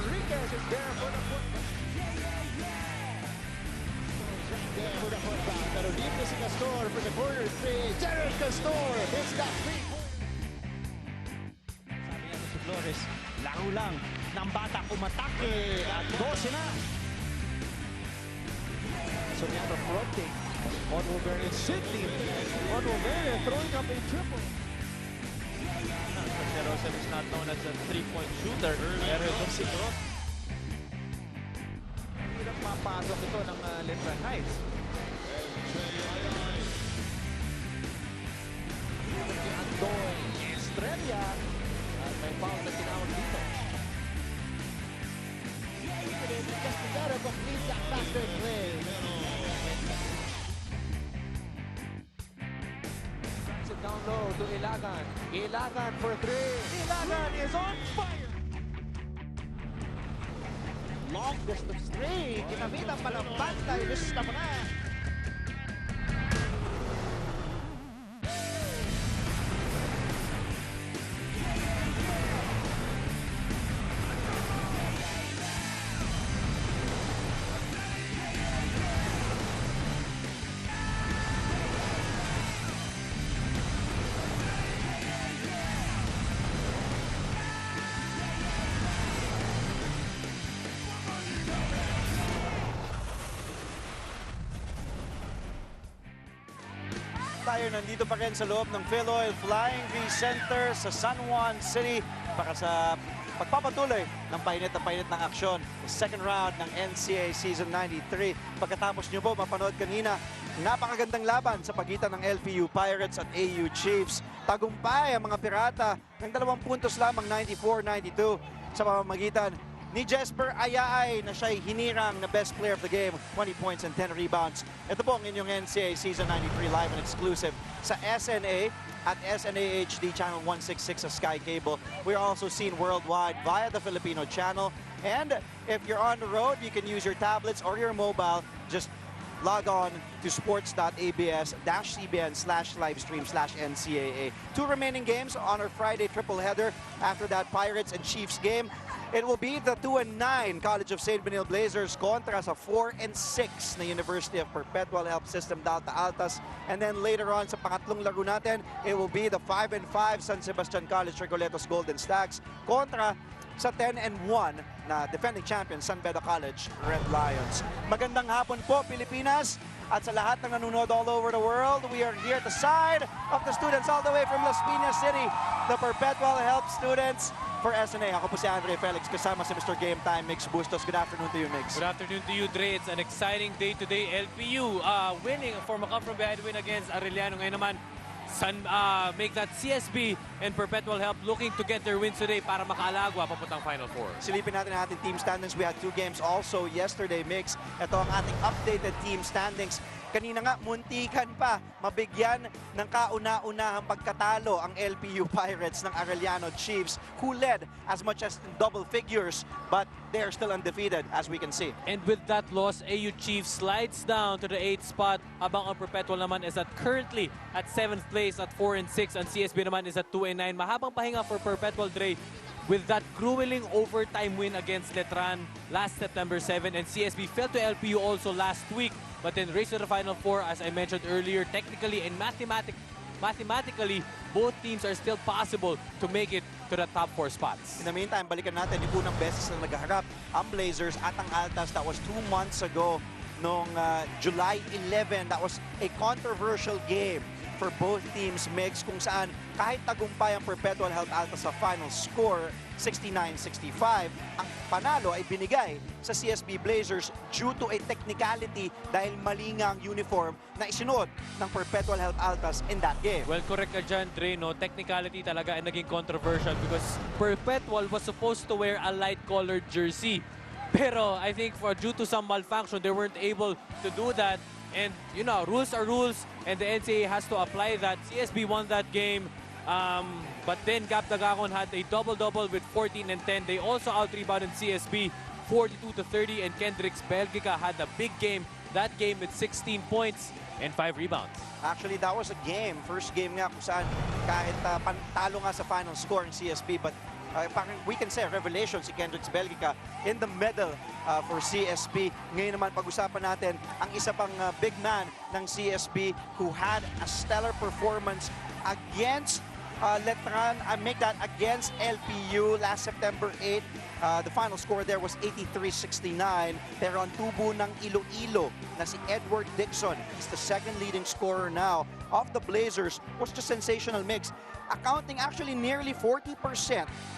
Enriquez is there for the putback. For the putback. Pero libre si Castor for the corner three. Jared Castor hits that three-point. Sabi niya si Flores, laro lang ng bata umatake at 12 na. Soriano fronting on Wolverine City. On Wolverine throwing up a triple. Joseph is not known as a three-point shooter. Pero itong si Cross. Hirap mapasok ito ng Letran Heights. Andoy Estrella. At may foul na tinawag dito. Castigaro completes that faster play. It down low to Ilagan. Ilagan for three. Ilagan is on fire. Long distance three. Ginamitan pa ng bantay. Lista mo na. Tayo nandito pa rin sa loob ng Philoil Flying V Center sa San Juan City para sa pagpapatuloy ng painit ng aksyon. The second round ng NCAA Season 93. Pagkatapos nyo po mapanood kanina, napakagandang laban sa pagitan ng LPU Pirates at AU Chiefs. Tagumpay ang mga pirata ng 2 puntos lamang 94-92 sa pamamagitan ni Jesper Ayaay na siya'y hinirang na best player of the game, 20 points and 10 rebounds. Ito po ang inyong NCAA Season 93 live and exclusive sa SNA at SNA HD Channel 166 sa Sky Cable. We're also seen worldwide via the Filipino channel. And if you're on the road, you can use your tablets or your mobile. Just log on to sports.abs-cbn/livestream/NCAA. 2 remaining games on our Friday triple header. After that, Pirates and Chiefs game. It will be the 2-9 College of St. Benilde Blazers kontra sa 4-6 na University of Perpetual Health System Altas. And then later on sa pangatlong laro natin, it will be the 5-5 San Sebastian College Recoletos Golden Stacks kontra sa 10-1 na defending champion San Beda College Red Lions. Magandang hapon po Pilipinas at sa lahat ng nanonood all over the world. We are here at the side of the students all the way from Las Piñas City, the Perpetual Health students for SNA. Ako po si Andre Felix kasama si Mr. Game Time, Mix Bustos. Good afternoon to you, Mix. Good afternoon to you, Dre. It's an exciting day today. LPU winning for a come-from-behind win against Arellano. Ngayon naman, make that CSB and Perpetual Help looking to get their wins today para makaalagwa papuntang Final Four. Silipin natin ang ating team standings. We had 2 games also yesterday, Mix. Ito ang ating updated team standings. Kanina nga, muntikan pa mabigyan ng kauna-unahang pagkatalo ang LPU Pirates ng Arellano Chiefs, who led as much as in double figures, but they're still undefeated, as we can see. And with that loss, AU Chiefs slides down to the 8th spot. Abang ang Perpetual naman is at currently at 7th place at 4-6. Ang CSB naman is at 2-9. Mahabang pahinga for Perpetual, Dre, with that grueling overtime win against Letran last September 7. And CSB fell to LPU also last week, but then raised to the Final Four, as I mentioned earlier. Technically and mathematically, both teams are still possible to make it to the top 4 spots. In the meantime, balikan natin yung unang beses na naghaharap ang Blazers at ang Altas. That was 2 months ago, noong July 11. That was a controversial game for both teams, Mix, kung saan kahit tagumpay ang Perpetual Health Altas sa final score, 69-65, ang panalo ay binigay sa CSB Blazers due to a technicality dahil mali nga ang uniform na isinuot ng Perpetual Health Altas in that game. Well, correct ka dyan, Dre, no? Technicality talaga ay naging controversial because Perpetual was supposed to wear a light-colored jersey. Pero I think due to some malfunction, they weren't able to do that. And, you know, rules are rules, and the NCAA has to apply that. CSB won that game, but then Gap Dagacon had a double-double with 14 and 10. They also out-rebounded CSB 42-30, and Kendricks Belgica had a big game, that game with 16 points and 5 rebounds. Actually, that was a game. First game nga kung saan kahit talo nga sa final score ng CSB, but parang we can say revelation si Kendricks Belgica in the middle for CSB. Ngayon naman pag-usapan natin ang isa pang big man ng CSB who had a stellar performance against Letran, make that against LPU last September 8. The final score there was 83-69. Pero ang tubo ng Iloilo na si Edward Dixon, he's the second leading scorer now of the Blazers, was just sensational mix. Accounting actually nearly 40%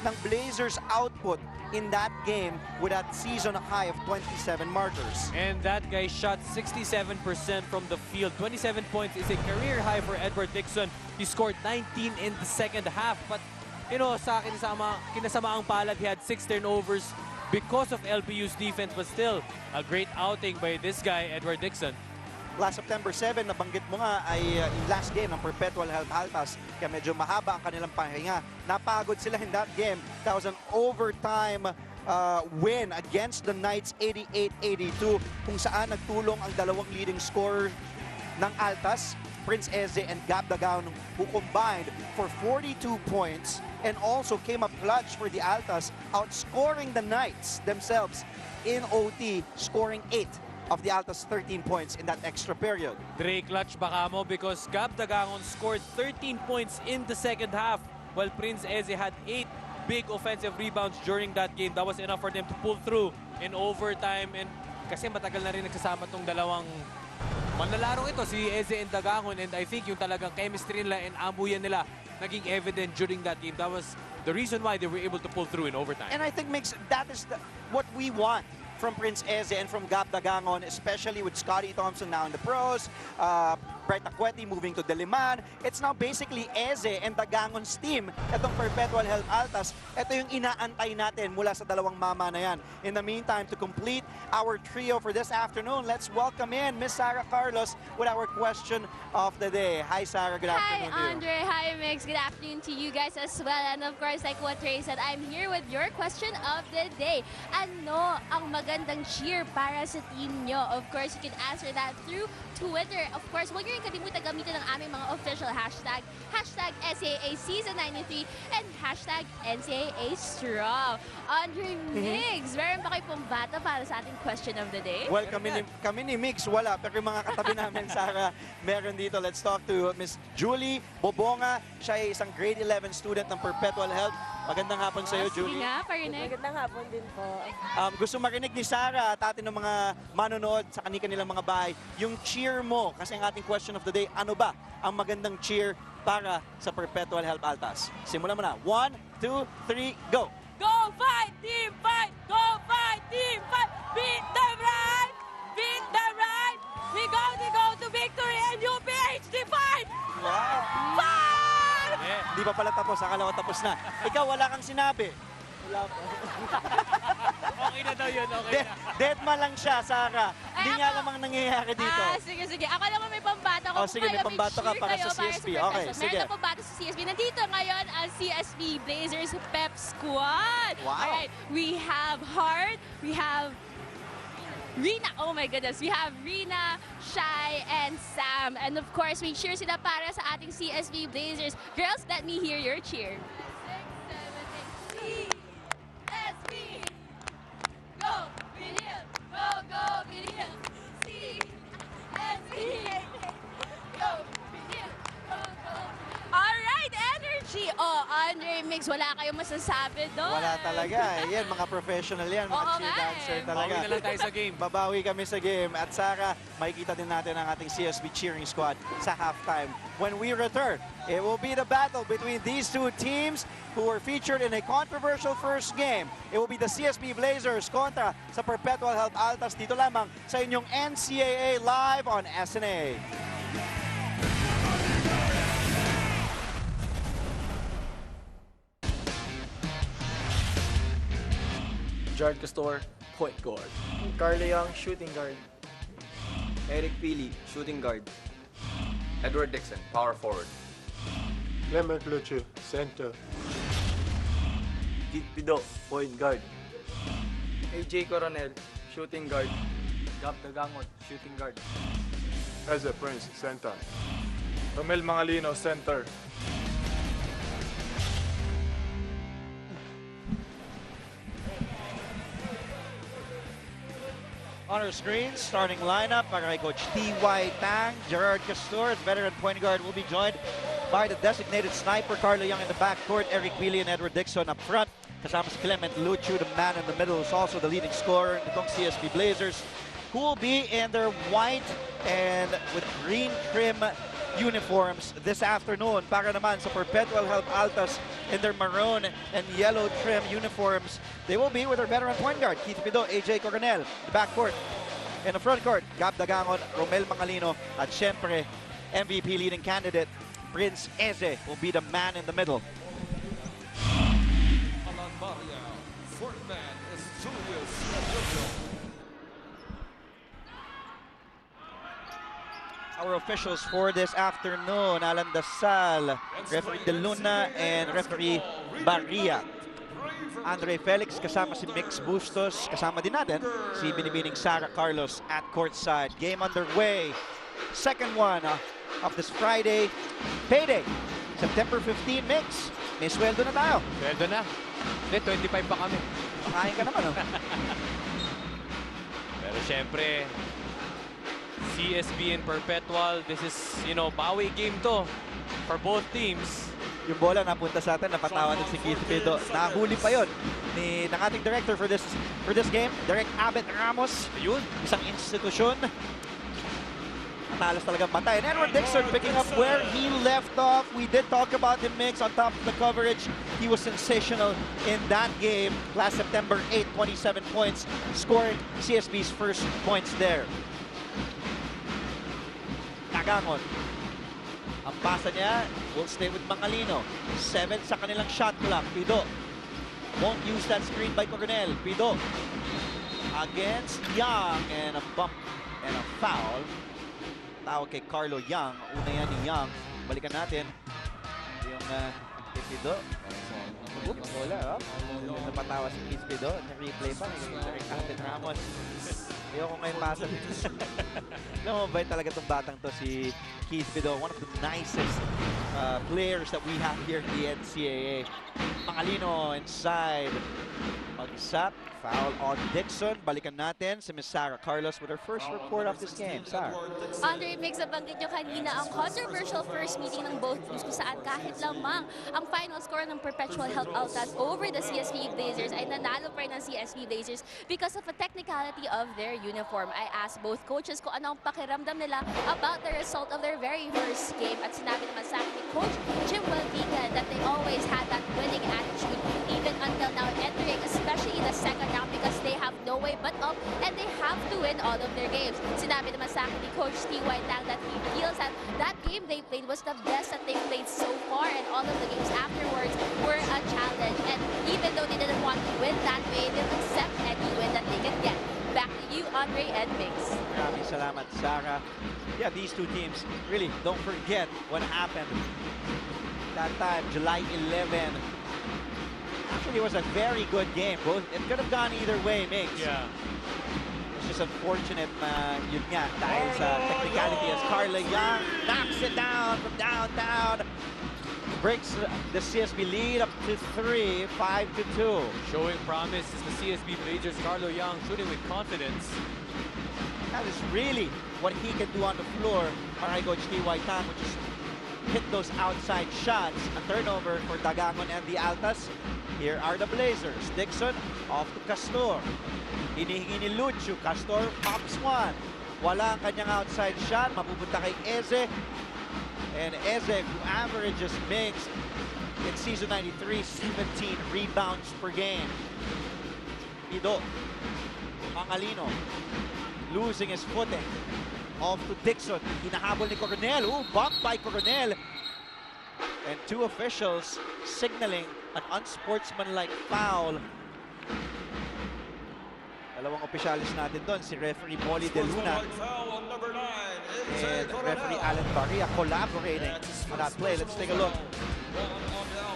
ng Blazers output in that game with that season high of 27 markers. And that guy shot 67% from the field. 27 points is a career high for Edward Dixon. He scored 19 in the second half. But, you know, sa kinasamaang palad, he had 6 turnovers because of LPU's defense. But still, a great outing by this guy, Edward Dixon. Last September 7, nabanggit mo nga, ay last game ng Perpetual Health Altas. Kaya medyo mahaba ang kanilang pahinga. Napagod sila in that game. That was an overtime win against the Knights 88-82, kung saan nagtulong ang dalawang leading scorer ng Altas, Prince Eze and Gab Dagaon, who combined for 42 points and also came up clutch for the Altas, outscoring the Knights themselves in OT, scoring 8 of the Altas 13 points in that extra period. Dre, clutch baka mo because Gab Dagangon scored 13 points in the second half while Prince Eze had 8 big offensive rebounds during that game. That was enough for them to pull through in overtime. And kasi matagal na rin nagsasama tong dalawang manlalarong ito, si Eze and Dagangon. And I think yung talagang chemistry nila and ambuyan nila naging evident during that game. That was the reason why they were able to pull through in overtime. And I think that is what we want from Prince Eze and from Gab Dagangon, especially with Scotty Thompson now in the pros, Brett Acueti moving to Diliman. It's now basically Eze and Dagangon's team. Itong Perpetual Health Altas, ito yung inaantay natin mula sa dalawang mama na yan. In the meantime, to complete our trio for this afternoon, let's welcome in Miss Sarah Carlos with our question of the day. Hi, Sarah. Good afternoon Hi, Andre. Hi, Mix. Good afternoon to you guys as well. And of course, like what Ray said, I'm here with your question of the day. Ano ang magandang cheer para sa team nyo? Of course, you can answer that through Twitter. Of course, huwag nyo rin kalimutan gamitin ang aming mga official hashtag, hashtag NCAA Season 93 and hashtag NCAA Strong. Andre Mix, meron ba kayo pong bata para sa ating question of the day? Well, kami ni Mix, wala. Pero yung mga katabi namin, Sarah, meron dito. Let's talk to Miss Julie Bobonga. Siya ay isang grade 11 student ng Perpetual Health. Magandang hapon sa iyo, Julie. Sige nga, parinig. Magandang hapon din po. Gusto marinig ni Sarah at atin ng mga manonood sa kanilang mga bahay, yung cheer mo, kasi ang ating question of the day, ano ba ang magandang cheer para sa Perpetual Health Altas? Simulan mo na. 1, 2, 3, go! Go fight, team fight! Go fight, team fight! Beat them right! Beat them right! We go to victory and UPHSD fight! Wow! Fight! Yeah. Di pa pala tapos, akala ko tapos na. Ikaw, wala kang sinabi. Okay na daw yun, okay na. Dead man lang siya, Sarah. Hindi Ay, niya ako- alam ang nangyayari dito. Sige. Ako naman may pambata ko. Oh, sige, may pambato ka para sa CSB. Okay, Meron sige. na pambata sa CSB. Nandito ngayon ang CSB Blazers Pep Squad. Wow. Alright, we have Hart, we have Rina, oh my goodness, we have Rina, Shai, and Sam. And of course, we cheer sila para sa ating CSB Blazers. Girls, let me hear your cheer. 6, 7, 8, CSB! Go, Benilde! Go, Benilde! CSB! Go, Benilde! Go! Alright, energy! Oh, Andre Mix, wala kayong masasabi doon. Wala talaga. Yan, mga professional yan. Mga Oo cheer nga dancer eh. talaga. Bawi na lang tayo sa game. Babawi kami sa game. At Sarah, makikita din natin ang ating CSB cheering squad sa halftime. When we return, it will be the battle between these two teams who were featured in a controversial first game. It will be the CSB Blazers kontra sa Perpetual Health Altas dito lamang sa inyong NCAA Live on SNA. Jared Castor, point guard. Carlo Young, shooting guard. Eric Pili, shooting guard. Edward Dixon, power forward. Clement Luchu, center. Kit Pido, point guard. AJ Coronel, shooting guard. Gab Dagangon, shooting guard. Eze Prince, center. Romel Mangalino, center. On our screen, starting lineup para kay Coach T.Y. Tang. Gerard Castor, veteran point guard, will be joined by the designated sniper, Carlo Young in the backcourt, Eric Wheely and Edward Dixon up front. Kasama si Clement Luchu, the man in the middle, is also the leading scorer nitong CSB Blazers, who will be in their white and with green trim uniforms this afternoon. Para naman sa Perpetual Health Altas in their maroon and yellow trim uniforms, they will be with their veteran point guard, Keith Pido, AJ Coronel, the backcourt. In the front court, Gab Dagangon, Romel Mangalino, at syempre, MVP leading candidate, Prince Eze, will be the man in the middle. Our officials for this afternoon, Alan Dasal, referee De Luna, and referee Barria. Andre Felix, kasama si Mix Bustos, kasama din natin si binibining Sara Carlos at courtside. Game underway. Second one of this Friday payday. September 15, Mix. May sweldo na tayo. Sweldo na. Hindi, 25 pa kami. Makain ka naman, oh. Pero syempre, CSB and Perpetual, this is, bawi game to for both teams. Yung bola napunta sa atin, napatawa din si Keith Pido. Nahuli pa yon ng ating director for this game, Direct Abet Ramos. Yun. Isang institusyon. Matalas talagang matay. And Edward Dixon picking up where he left off. We did talk about him, Mix, on top of the coverage. He was sensational in that game last September 8, 27 points, scoring CSB's first points there. Dagangon. Ang pasa niya will stay with Mangalino. 7 sa kanilang shot clock. Pido won't use that screen by Coronel. Pido against Young, and a bump and a foul. Tawag kay Carlo Young. Una yan ni Young. Balikan natin yung kay Pido. Oops, bola. Napatawa si Keith Pido. Na-replay pa. Direct Abet Ramos. Ayoko ngayon pasa. No, mabait talaga itong batang to, si Keith Pido. One of the nicest players that we have here in the NCAA. Mangalino inside. Mag-sap. Foul on Dixon. Balikan natin si Miss Sara Carlos with her first report of this game. Sara. Andre, Mix, nabanggit nyo kanina ang controversial first meeting ng both teams kung saan kahit lamang ang final score ng Perpetual Health Altas over the CSB Blazers ay nanalo pa rin ng CSB Blazers because of a technicality of their uniform. I asked both coaches kung ano ang pakiramdam nila about the result of their very first game, at sinabi naman sa akin ni Coach Jim Walvican that they always had that winning attitude even until now entering, especially the second round, because they have no way but up and they have to win all of their games. Sinabi naman sa akin ni Coach T.Y. Tang that he feels that that game they played was the best that they played so far, and all of the games afterwards were a challenge. And even though they didn't want to win that way, they'll accept any win that they can get. Back to you, Andre and Mix. Maraming salamat, Sara. Yeah, these two teams, really, don't forget what happened that time, July 11. Actually, it was a very good game. Both, it could have gone either way, Mix. Yeah. It's just unfortunate na yun nga, dahil sa technicality as Carla Young knocks it down from downtown. Breaks the CSB lead up to 3, 5-2. Showing promise is the CSB Blazers. Carlo Young shooting with confidence. That is really what he can do on the floor. Para kay Coach T.Y. Tang, which is hit those outside shots. A turnover for Dagangon and the Altas. Here are the Blazers. Dixon off to Castor. Hinihingi ni Luchu. Castor pops one. Wala ang kanyang outside shot. Mapupunta kay Eze. And Eze, who averages Mix in season 93, 17 rebounds per game. Pido. Mangalino. Losing his footing. Off to Dixon. Hinahabol ni Coronel. Ooh, bumped by Coronel. And two officials signaling an unsportsmanlike foul. Dalawang opisyalis natin doon, si referee Molly De Luna and referee Alan Barria collaborating on that play. Let's take a look.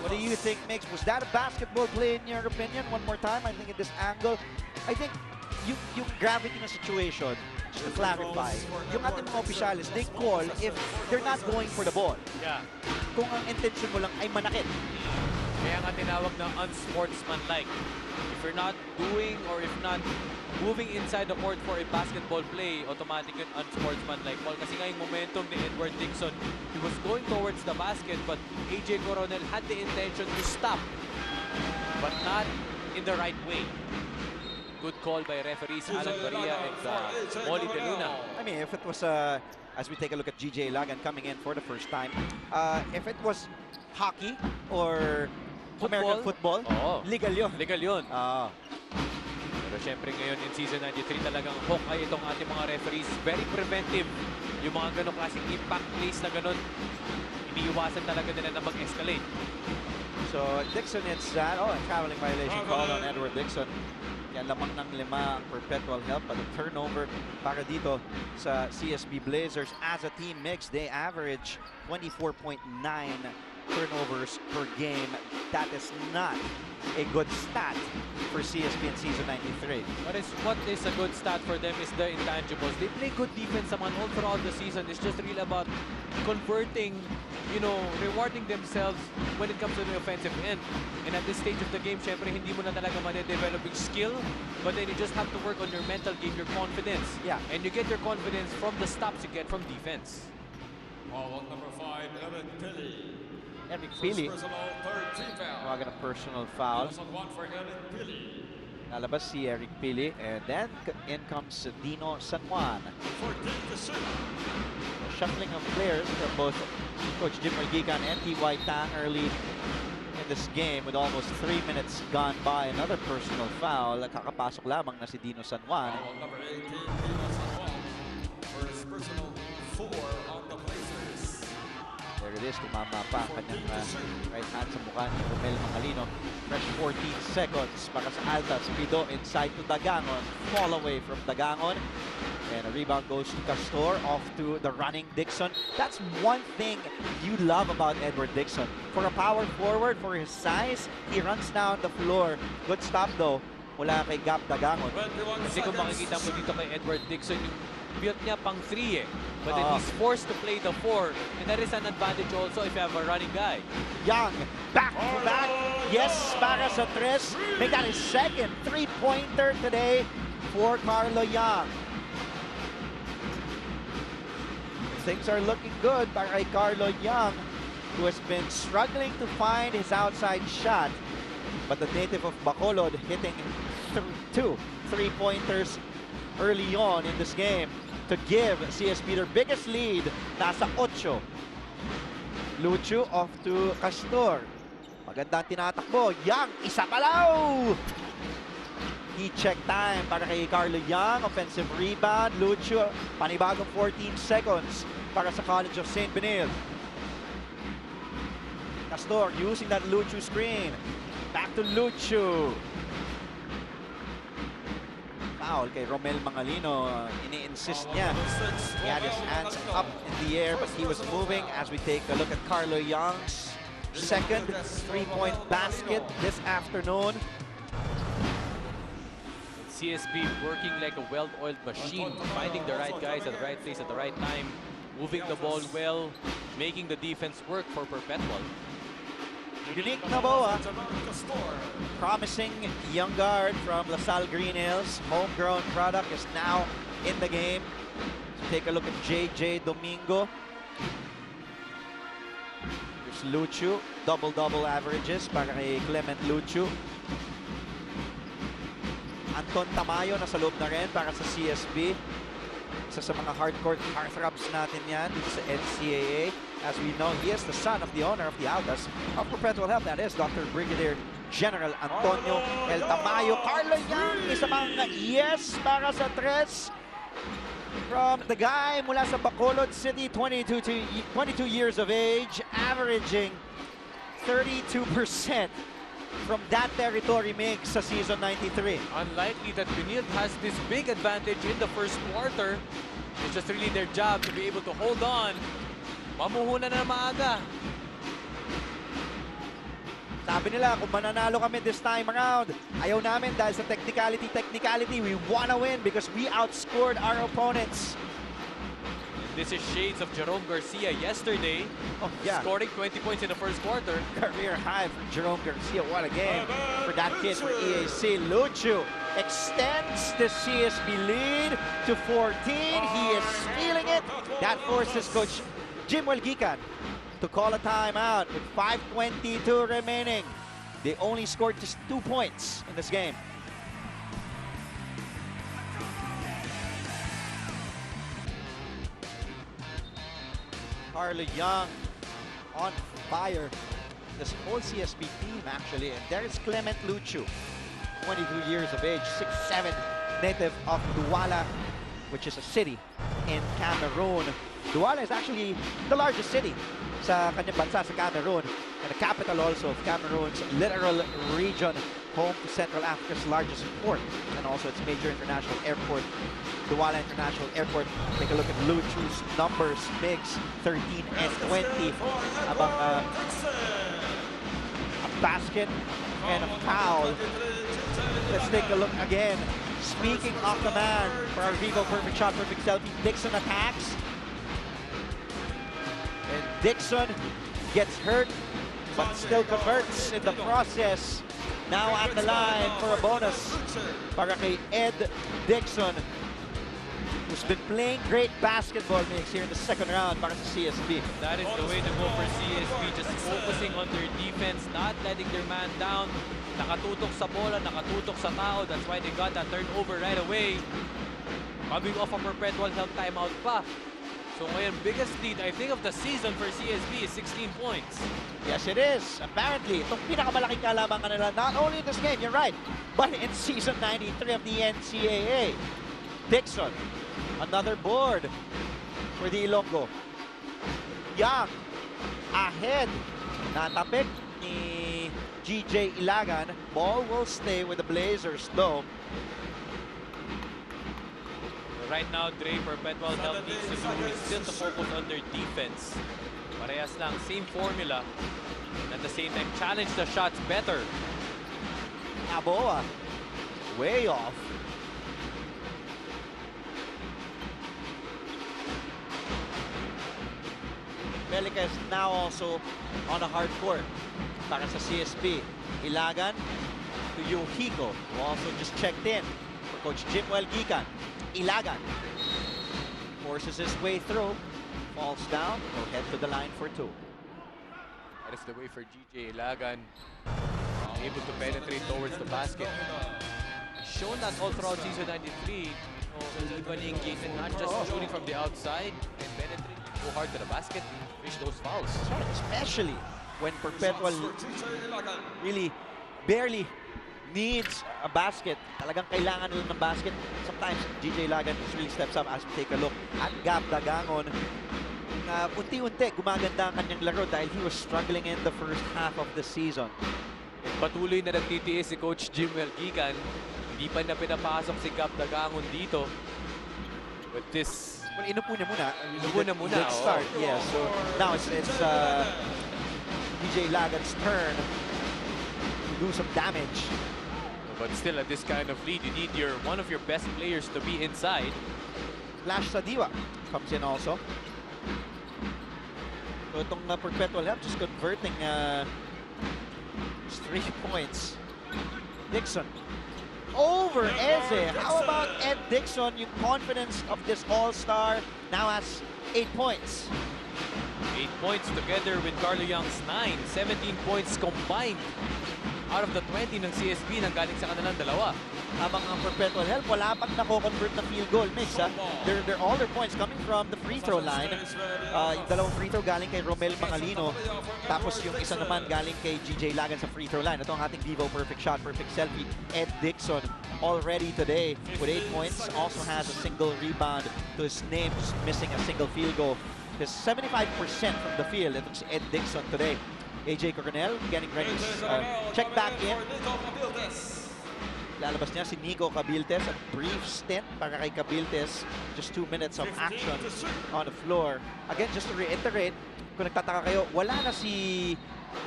What do you think, Mix? Was that a basketball play in your opinion? One more time, I think in this angle. I think yung gravity ng situation, just to clarify, yung ating mga opisyalis, they call if they're not going for the ball. Yeah. Kung ang intention mo lang ay manakit. Kaya nga tinawag na unsportsmanlike. If you're not doing or if not moving inside the court for a basketball play, automatic yun unsportsmanlike foul. Kasi nga yung momentum ni Edward Dixon, he was going towards the basket, but AJ Coronel had the intention to stop, but not in the right way. Good call by referees Alan Maria and Molly De Luna. I mean, if it was, as we take a look at GJ Lagan coming in for the first time, if it was hockey or American football, legal yun. Legal yun. Pero syempre ngayon in season 93 talagang hawkeye itong ating mga referees. Very preventive. Yung mga ganong klaseng impact plays na ganon, iniiwasan talaga nila na mag-escalate. So Dixon, it's a traveling violation call on Edward Dixon. Yan lamang ng 5 ang Perpetual help at a turnover para dito sa CSB Blazers. As a team mix, they average 24.9 turnovers per game. That is not a good stat for CSB in season 93. What is a good stat for them is the intangibles. They play good defense naman all throughout the season. It's just really about converting, rewarding themselves when it comes to the offensive end. And at this stage of the game, syempre hindi mo na talaga ma-develop yung skill, but then you just have to work on your mental game, your confidence. Yeah. And you get your confidence from the stops you get from defense. Foul on number 5, Evan Pili. Eric Pili, Personal a personal foul. for Evan Pili. Lalabas si Eric Pili, and then in comes Dino San Juan. 14-6. Shuffling of players from both Coach Jim Margican and T.Y. Tang early in this game with almost 3 minutes gone by. Another personal foul. Kakapasok lamang na si Dino San Juan. Foul on number 18, Dino San Juan. First personal 4 on the Blazers. There it is, tumama pa ang kanyang right hand sa mukha ni Romel Mangalino. Fresh 14 seconds para sa Altas. Pido inside to Dagangon. Fall away from Dagangon. And a rebound goes to Castor, off to the running Dixon. That's one thing you love about Edward Dixon. For a power forward, for his size, he runs down the floor. Good stop though, mula kay Gap Dagangon. Kasi kung makikita mo dito kay Edward Dixon, yung build niya pang 3 But then he's forced to play the 4. And that is an advantage also if you have a running guy. Young, back to back. Yes, para sa tres. Make that his second three-pointer today for Carlo Young. Things are looking good para kay Carlo Young, who has been struggling to find his outside shot. But the native of Bacolod hitting 2 3-pointers early on in this game to give CSB their biggest lead. Nasa 8. Lucho off to Castor. Magandang tinatakbo. Young, isa palaw! Check time para kay Carlo Young. Offensive rebound. Lucho, panibagong 14 seconds para sa College of St. Benilde. Castor using that Lucho screen. Back to Lucho. Foul kay Romel Mangalino. Ini-insist niya. He had his hands up in the air, but he was moving. As we take a look at Carlo Young's second three-point basket this afternoon. CSB working like a well-oiled machine, finding the right guys at the right place at the right time, moving the ball well, making the defense work for Perpetual. Unique Naboa, promising young guard from LaSalle Green Hills, homegrown product, is now in the game. So take a look at JJ Domingo. There's Lucho, double-double averages para kay Clement Lucho. Anton Tamayo nasa loob na rin para sa CSB. Isa sa mga hardcore heartthrobs natin yan dito sa NCAA. As we know, he is the son of the owner of the Altas of Perpetual Health. That is Dr. Brigadier General Antonio El Tamayo. Carlo Young, isa mga yes para sa tres. From the guy mula sa Bacolod City, 22 years of age, averaging 32% from that territory mix sa season 93. Unlikely that Benilde has this big advantage in the first quarter. It's just really their job to be able to hold on. Mamuhunan na maaga. Sabi nila, kung mananalo kami this time around, ayaw namin dahil sa technicality. We wanna win because we outscored our opponents. This is shades of Jerome Garcia yesterday, Oh, yeah. scoring 20 points in the first quarter. Career high for Jerome Garcia. What a game for that kid for EAC. Luchu extends the CSB lead to 14. He is feeling it. That forces Coach Jim Walgican to call a timeout with 5:22 remaining. They only scored just 2 points in this game. Carlo Young on fire. This whole CSB team actually. And there's Clement Luchu, 22 years of age, 6'7", native of Douala, which is a city in Cameroon. Douala is actually the largest city sa kanyang bansa sa Cameroon, and the capital also of Cameroon's littoral region, home to Central Africa's largest port and also its major international airport, Douala International Airport. Take a look at Luchu's numbers, Migs 13 and 20, abang a basket and a foul. Let's take a look again. Speaking of the man for our Vivo perfect shot, perfect selfie, Dixon attacks. And Dixon gets hurt, but still converts in the process. Now at the line for a bonus para kay Ed Dixon, who's been playing great basketball mix here in the second round para sa CSB. That is the way to go for CSB, just focusing on their defense, not letting their man down. Nakatutok sa bola, nakatutok sa tao. That's why they got that turnover right away. Coming off a Perpetual Health timeout pa. So ngayon, biggest lead, I think, of the season for CSB is 16 points. Yes, it is. Apparently, itong pinakamalaking kalamangan nila, not only in this game, you're right, but in season 93 of the NCAA. Dixon, another board for the Ilonggo. Young, ahead. Natapik ni GJ Ilagan. Ball will stay with the Blazers, though. Right now, Dre, Perpetual Health needs to do is still to focus on their defense. Parehas lang, same formula. And at the same time, challenge the shots better. Aboa, way off. Belica is now also on a hard court para sa CSB. Ilagan to Yohiko, who also just checked in for Coach Jim Walgican. Ilagan forces his way through, falls down, will head to the line for two. That is the way for GJ Ilagan, able to penetrate towards the basket. Shown that all throughout season 93, even engaged in not just shooting from the outside and penetrating, go hard to the basket, finish those fouls. That's right, especially when Perpetual really barely needs a basket. Talagang kailangan nila ng basket. Sometimes GJ Ilagan really steps up as we take a look at Gab Dagangon. Unti-unti gumaganda ang kanyang laro dahil he was struggling in the first half of the season. Patuloy na nagtitiis si Coach Jim Walgican. Hindi pa na pinapasok si Gab Dagangon dito. But this... Well, inupo niya muna. Good start, yeah. So now it's GJ Ilagan's turn to do some damage. But still, at this kind of lead, you need one of your best players to be inside. Flash Sadiwa comes in also. So itong Perpetual Health just converting just 3 points. Dixon over Eze. How about Ed Dixon? Yung confidence of this all-star now has 8 points. 8 points together with Carlo Young's 9. 17 points combined out of the 20 ng CSB nang galing sa kanilang dalawa. Habang ang Perpetual Health, wala pang nako-convert na field goal mix. They're all their points coming from the free throw line. Yung dalawang free throw galing kay Romel Mangalino. Tapos yung isa naman galing kay GJ Ilagan sa free throw line. Ito ang ating Vivo perfect shot, perfect selfie. Ed Dixon already today with 8 points. Also has a single rebound to his name, just missing a single field goal. He's 75% from the field. Itong si Ed Dixon today. AJ Coronel getting ready to check back in. Lalabas niya si Nico Cabiltes, a brief stint para kay Cabiltes. Just 2 minutes of action on the floor. Again, just to reiterate, kung nagtataka kayo, wala na si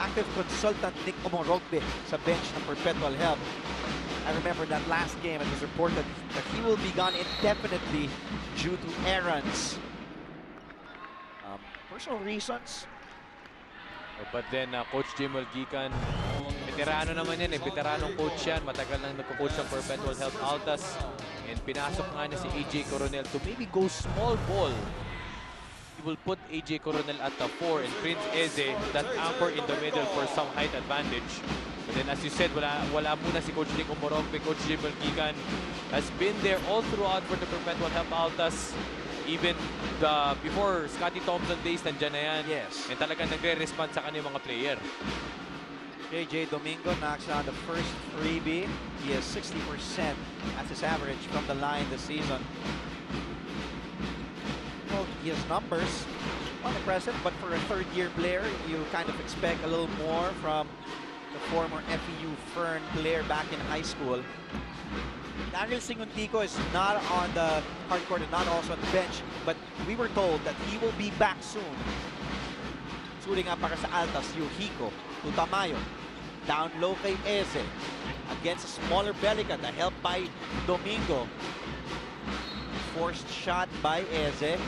active consultant Nick Omorogbe sa bench ng Perpetual Health. I remember that last game, it was reported that he will be gone indefinitely due to errands. personal reasons. But then, Coach Jim Malgican, veterano naman yan eh. Veteranong coach yan. Matagal nang nagko-coach ng Perpetual Health Altas. And pinasok nga niya si AJ Coronel to maybe go small ball. He will put AJ Coronel at the 4 and Prince Eze, that anchor in the middle for some height advantage. But then as you said, wala muna si Coach Nick Omorogbe. Coach Jim Malgican has been there all throughout for the Perpetual Health Altas. Even before Scotty Thompson days, nandiyan na yan. Yes. And talagang nagre-respond sa kanyang mga player. JJ Domingo knocks down the first freebie. He has 60% as his average from the line this season. Well, his numbers unimpressive, but for a third-year player, you kind of expect a little more from the former FEU Fern player back in high school. Daniel Singuntico is not on the hardcourt and not also on the bench, but we were told that he will be back soon. Suling nga para sa Altas, Yuhiko to Tamayo. Down low kay Eze. Against a smaller Belica, the help by Domingo. Forced shot by Eze.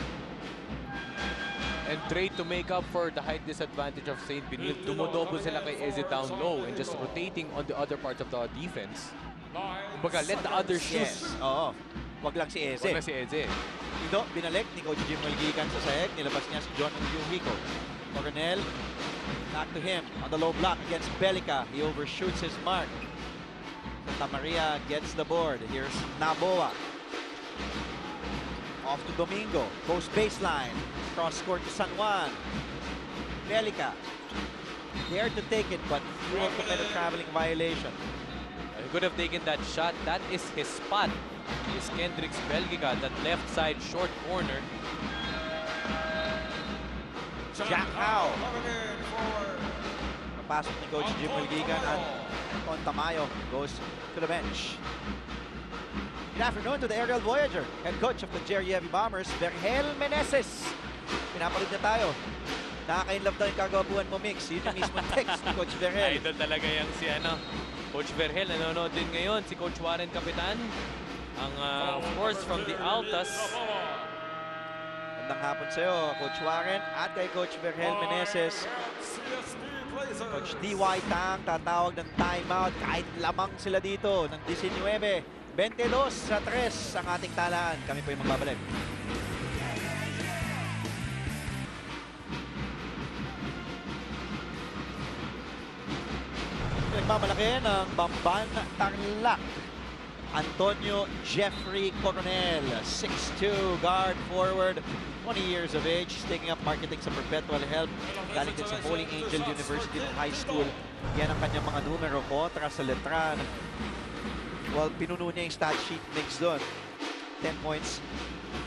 And trade to make up for the height disadvantage of St. Benilde. Dumodobo sila kay Eze down low and just rotating on the other parts of the defense. Kumbaga, let the others shoot. Yes, oo. Wag lang si Eze. Wag lang si Eze. Ito, binalik ni Coach Jim Malgican sa sahig. Nilabas niya si John Yuhiko. Coronel, back to him on the low block against Belica. He overshoots his mark. Santa Maria gets the board. Here's Naboa. Off to Domingo. Goes baseline. Cross court to San Juan. Belica. Dared to take it, but he will commit a traveling violation. He could have taken that shot. That is his spot. Is Kendricks Belgica, that left side short corner. Jack Howe. Papasok ni Coach Jim Malgican at Ton Tamayo goes to the bench. Good afternoon to the aerial voyager. Head coach of the Jerry Heavy Bombers, Vergel Meneses. Pinapalit na tayo. Nakaka-inlove daw yung kagabuhan mo, Mix. Yun yung mismo text ni Coach Vergel. Idol talaga yung si Coach Vergel. Nanonood din ngayon si Coach Warren Kapitan. Ang of course from the Altas. Magandang hapon sa'yo, Coach Warren at kay Coach Vergel Meneses. Coach D.Y. Tang tatawag ng timeout kahit lamang sila dito ng 19. 22-3 ang ating talaan. Kami po yung magbabalik. Nagmamalaki ng Bamban Tarlac. Antonio Jeffrey Coronel, 6'2", guard forward, 20 years of age, taking up marketing sa Perpetual Health. Galing din sa Holy Angel University ng high school. Yan ang kanyang mga numero kontra sa Letran. Well, pinuno niya yung stat sheet mix doon. 10 points,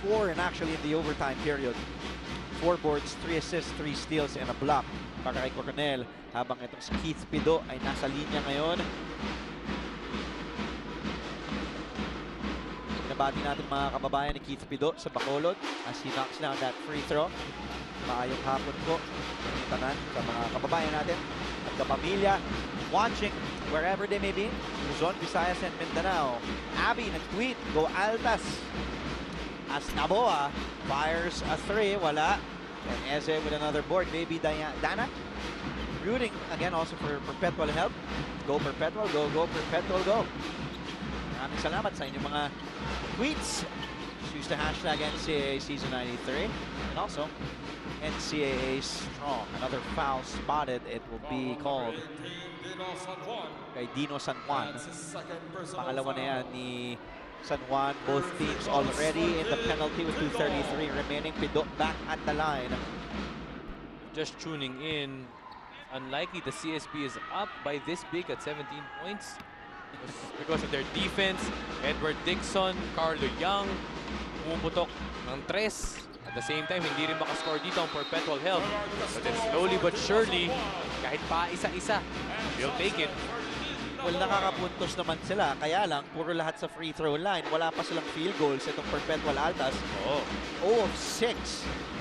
4 and actually in the overtime period. 4 boards, 3 assists, 3 steals, and a block para kay Coronel. Habang itong si Keith Pido ay nasa linya ngayon. Pinabati natin mga kababayan ni Keith Pido sa Bacolod as he knocks down that free throw. Maayong hapon po tanan sa mga kababayan natin at kapamilya watching wherever they may be, Luzon, Visayas, and Mindanao. Abby nag-tweet, go Altas. As Naboa fires a 3, wala. And Eze with another board, maybe Dana. Rooting again also for Perpetual Help. Go Perpetual, go, go Perpetual, go. Maraming salamat sa inyong mga tweets. Just use the hashtag NCAA Season 93. And also, NCAA Strong. Another foul spotted. It will be called kay Dino San Juan. Pangalawa na yan ni San Juan. Both teams already in the penalty with 2:33 remaining. Pido back at the line. Just tuning in. Unlikely the CSB is up by this big at 17 points. Because of their defense, Edward Dixon, Carlo Young, pumuputok ng 3. At the same time, hindi rin makascore dito ang Perpetual Health. But then slowly but surely, kahit pa isa-isa, they'll take it. Well, nakakapuntos naman sila. Kaya lang, puro lahat sa free throw line. Wala pa silang field goals itong Perpetual Altas. 0 of 6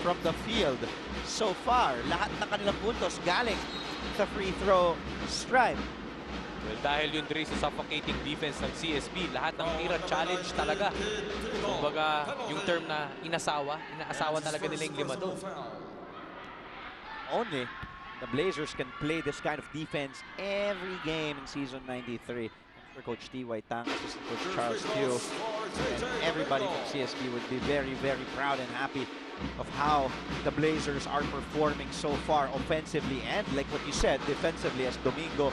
from the field. So far, lahat ng kanilang puntos galing sa free throw stripe. Well, dahil yun rin sa suffocating defense ng CSB, lahat ng tira challenge talaga. Kumbaga, yung term na inaasawa talaga nila yung 5 doon. only the Blazers can play this kind of defense every game in season 93. For Coach T.Y. Tang, assistant coach Charles Pugh, and everybody from CSB would be very, very proud and happy of how the Blazers are performing so far offensively and, like what you said, defensively, as Domingo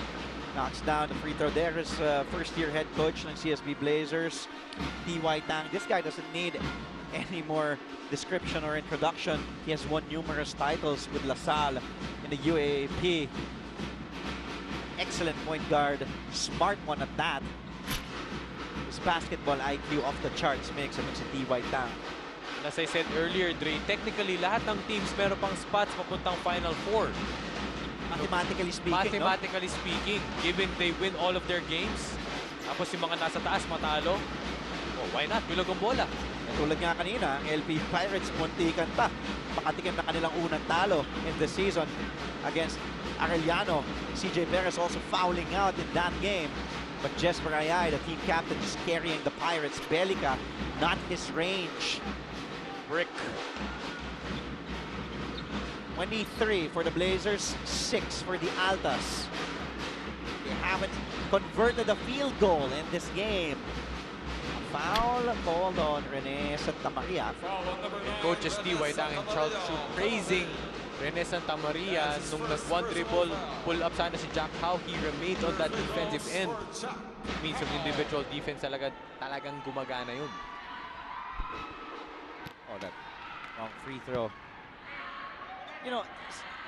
knocks down the free throw. There is first-year head coach ng CSB Blazers, T.Y. Tang. This guy doesn't need any more description or introduction. He has won numerous titles with LaSalle in the UAAP. Excellent point guard, smart one at that. His basketball IQ off the charts makes him si T.Y. Tang. As I said earlier, Dre, technically lahat ng teams meron pang spots papuntang Final Four. Mathematically speaking, Mathematically speaking, given they win all of their games, tapos yung mga nasa taas matalo, oh, why not? Bilog ang bola. Tulad nga kanina, ang LP Pirates muntikan pa. Makatikim na kanilang unang talo in the season against Arellano. CJ Perez also fouling out in that game. But Jesper Ayay, the team captain, just carrying the Pirates. Belica, not his range. Brick. 23 for the Blazers, 6 for the Altas. They haven't converted a field goal in this game. Foul called on Rene Santamaria. Coaches T.Y. Tang and Charles Chu praising Rene Santamaria nung nag-one dribble, pull up sana si Jack Howe. He remained on that defensive end. It means yung individual defense talagang gumagana yun. Oh, that wrong free throw. You know,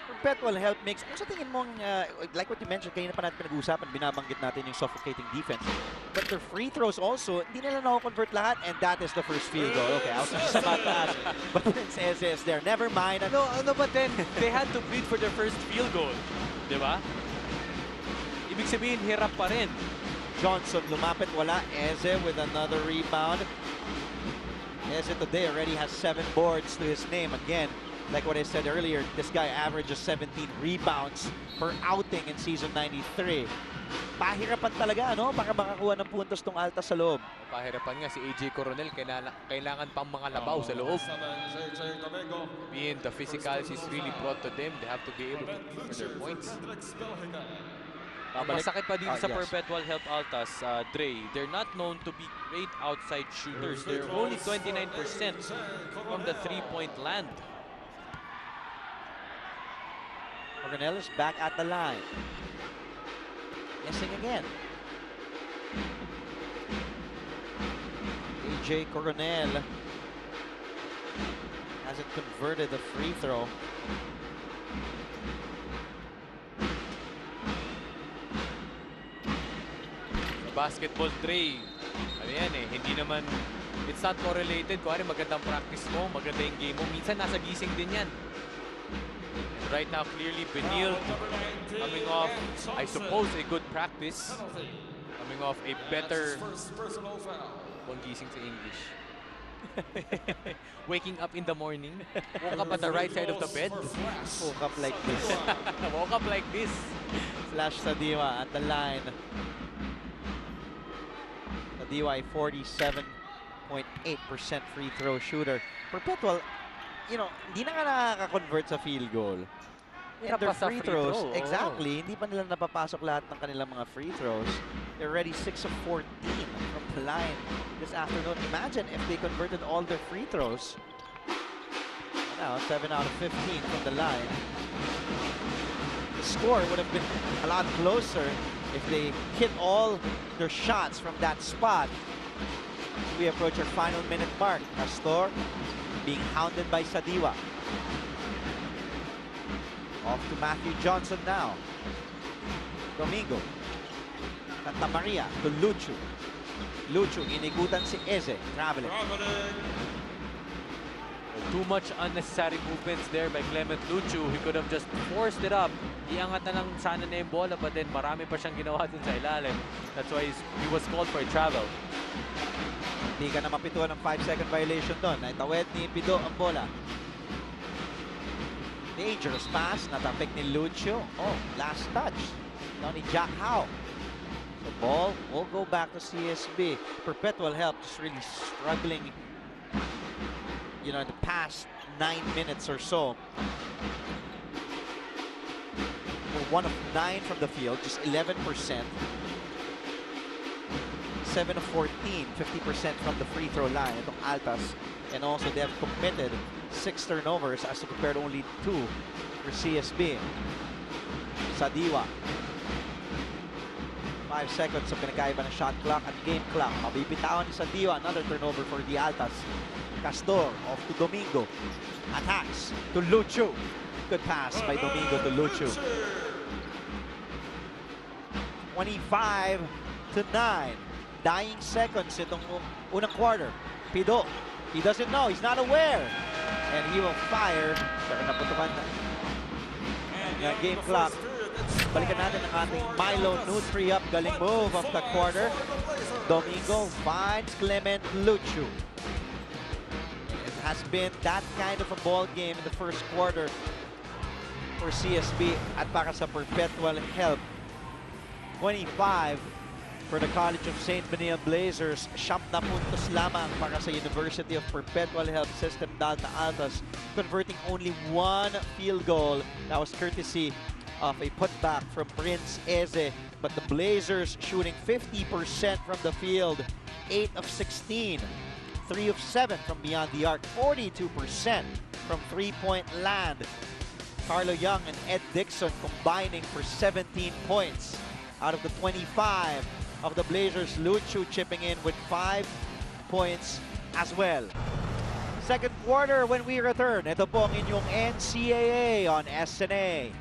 Perpetual help makes, kung sa tingin mong, like what you mentioned, kanina pa natin pinag-uusapan, binabanggit natin yung suffocating defense. But their free throws also, hindi nila na-convert lahat, and that is the first field goal. Okay, I was just about to ask, but Prince Eze is there. Never mind. No, but then, they had to bid for their first field goal. Di ba? Ibig sabihin, hirap pa rin. Johnson lumapit, wala. Eze with another rebound. Eze today already has 7 boards to his name. Again, like what I said earlier, this guy averages 17 rebounds per outing in season 93. Pahirapan talaga, no? Para makakuha ng puntos tong Altas sa loob. Pahirapan nga si AJ Coronel, kailangan pang mga labaw sa loob. Being the physicals is really brought to them, they have to be able to for their points. Masakit pa dito sa Perpetual Help Altas, Dre. They're not known to be great outside shooters. They're only 29% from the three-point land. Coronel is back at the line. Missing again. AJ Coronel hasn't converted the free throw. Basketball, Dre, ano yan eh, hindi naman, it's not correlated. Kung magandang practice mo, maganda yung game mo, minsan nasa gising din yan. And right now, clearly, Benilde coming off, I suppose, a good practice. Coming off a better, kung gising sa English. Waking up in the morning, woke up at the right side of the bed. Woke up like this. Woke up like this. Flash Sadiwa at the line. DY 47.8% free throw shooter. Perpetual, you know, hindi na nga nakaka-convert sa field goal. And their free throws, exactly, hindi pa nila napapasok lahat ng kanilang mga free throws. They're already 6 of 14 from the line this afternoon. Imagine if they converted all their free throws. Now, 7 out of 15 from the line. The score would have been a lot closer if they hit all their shots from that spot. We approach our final minute mark. Castor being hounded by Sadiwa. Off to Matthew Johnson now. Domingo. Santa Maria to Luchu. Luchu inigutan si Eze. Traveling. Too much unnecessary movements there by Clement Luchu. He could have just forced it up. Iangat na lang sana na yung bola, but then marami pa siyang ginawa dun sa ilalim. That's why he was called for a travel. Hindi ka na mapituan ng 5-second violation doon. Naitawid ni Pido ang bola. Dangerous pass. Natapik ni Luchu. Oh, last touch. Now ni Jack Howe. The ball will go back to CSB. Perpetual Help just really struggling, you know, in the past 9 minutes or so. 1 of 9 from the field, just 11%. 7 of 14, 50% from the free throw line, itong Altas. And also they have committed 6 turnovers as compared to only 2 for CSB. Sadiwa. 5 seconds ang pinagkaiba ng shot clock at game clock. Mabibitawan ni Sadiwa, another turnover for the Altas. Castor off to Domingo. Attacks to Lucho. Good pass by Domingo to Lucho. 25-9. Dying seconds itong unang quarter. Pido. He doesn't know. He's not aware. And he will fire. Pero naputukan na game clock. Balikan natin ang ating Milo Nutri-Up. Galing move of the quarter. Domingo finds Clement Lucho. It has been that kind of a ball game in the first quarter for CSB at para sa Perpetual help. 25 for the College of St. Benilde Blazers. 7 puntos lamang para sa University of Perpetual Health System Dalta Altas, converting only 1 field goal. That was courtesy of a putback from Prince Eze. But the Blazers shooting 50% from the field, 8 of 16, 3 of 7 from beyond the arc, 42% from three-point land. Carlo Young and Ed Dixon combining for 17 points out of the 25 of the Blazers. Lucho chipping in with 5 points as well. Second quarter when we return. Ito po ang inyong NCAA on SNA.